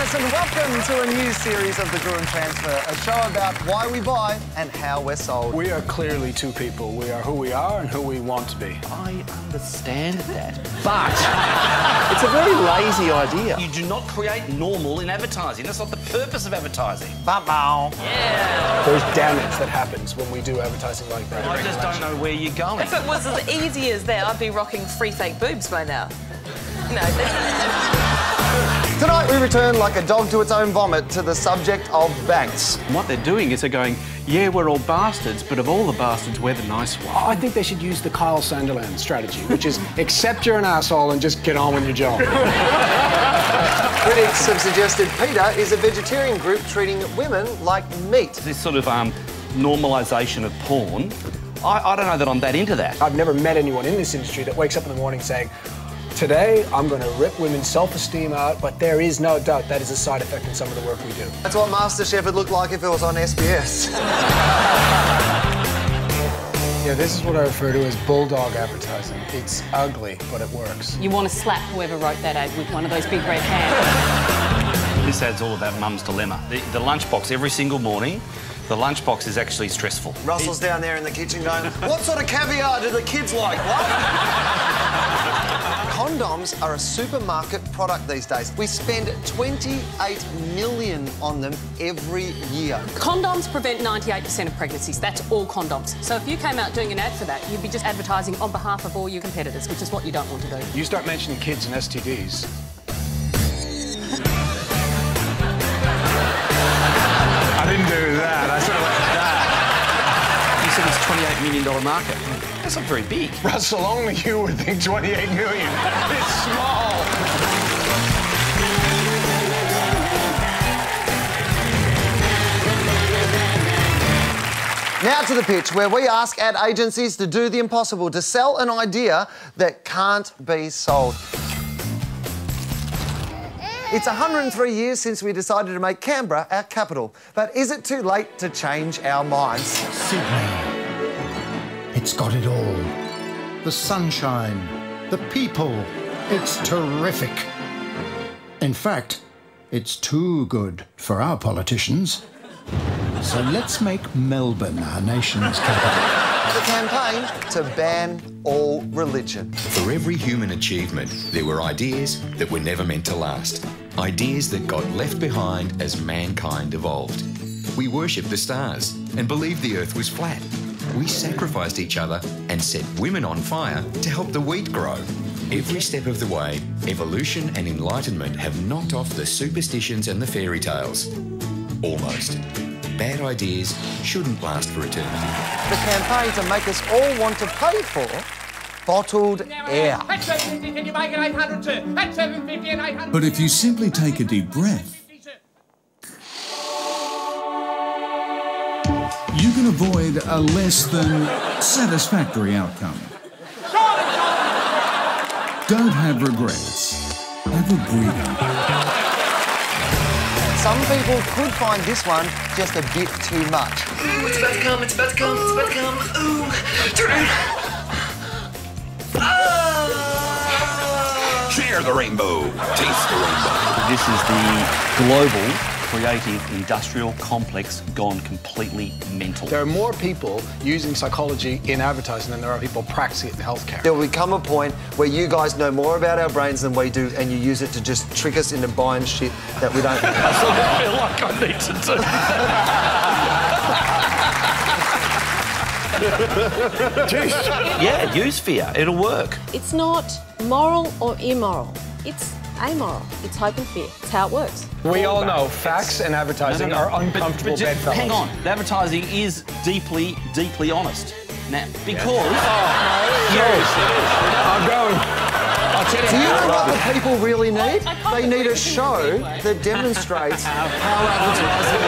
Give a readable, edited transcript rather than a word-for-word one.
viewers, and welcome to a new series of the Gruen Transfer, a show about why we buy and how we're sold. We are clearly two people. We are who we are and who we want to be. I understand that, but it's a very lazy idea. You do not create normal in advertising. That's not the purpose of advertising. Ba-bow. Yeah. There's damage that happens when we do advertising like that. I just don't know where you're going. If it was as easy as that, I'd be rocking free fake boobs by now. No. Tonight we return like a dog to its own vomit to the subject of banks. What they're doing is they're going, yeah, we're all bastards, but of all the bastards, we're the nice one. I think they should use the Kyle Sanderland strategy, which is accept you're an asshole and just get on with your job. Critics have suggested PETA is a vegetarian group treating women like meat. This sort of normalisation of porn, I don't know that I'm that into that. I've never met anyone in this industry that wakes up in the morning saying, today, I'm going to rip women's self-esteem out, but there is no doubt that is a side effect in some of the work we do. That's what MasterChef would look like if it was on SBS. Yeah, this is what I refer to as bulldog advertising. It's ugly, but it works. You want to slap whoever wrote that ad with one of those big red hands. This ad's all about mum's dilemma. The lunchbox every single morning, the lunchbox is actually stressful. Russell's down there in the kitchen going, what sort of caviar do the kids like? What? Condoms are a supermarket product these days. We spend 28 million on them every year. Condoms prevent 98% of pregnancies. That's all condoms. So if you came out doing an ad for that, you'd be just advertising on behalf of all your competitors, which is what you don't want to do. You start mentioning kids and STDs. I didn't do that. I sort of like that. You said it's a $28 million market. That's not very big. Russell, only you would think 28 million. It's small. Now to the pitch, where we ask ad agencies to do the impossible, to sell an idea that can't be sold. It's 103 years since we decided to make Canberra our capital. But is it too late to change our minds? Sydney. It's got it all. The sunshine, the people. It's terrific. In fact, it's too good for our politicians. So let's make Melbourne our nation's capital. The campaign to ban all religion. For every human achievement, there were ideas that were never meant to last. Ideas that got left behind as mankind evolved. We worshipped the stars and believed the earth was flat. We sacrificed each other and set women on fire to help the wheat grow. Every step of the way, evolution and enlightenment have knocked off the superstitions and the fairy tales. Almost. Bad ideas shouldn't last for eternity. The campaign to make us all want to pay for bottled air. At 750, can you make it 800 too? At 750 and 800. But if you simply take a deep breath, you can avoid a less than satisfactory outcome. Don't have regrets. Have a breather. Some people could find this one just a bit too much. Ooh, it's about to come, it's about to come, it's about to come. Ooh, turn around. Share the rainbow. Taste the rainbow. This is the global creative industrial complex gone completely mental. There are more people using psychology in advertising than there are people practicing it in healthcare. There will come a point where you guys know more about our brains than we do, and you use it to just trick us into buying shit that we don't. That's what I feel like I need to do. Jeez. Yeah, use fear. It'll work. It's not moral or immoral. It's amoral. It's hope and fear. It's how it works. We all know facts and advertising are uncomfortable bedfellows. Hang on. The advertising is deeply, deeply honest. Now, because... I'm going. I'll tell you. Do you know what the people really need? They need a show that demonstrates how advertising...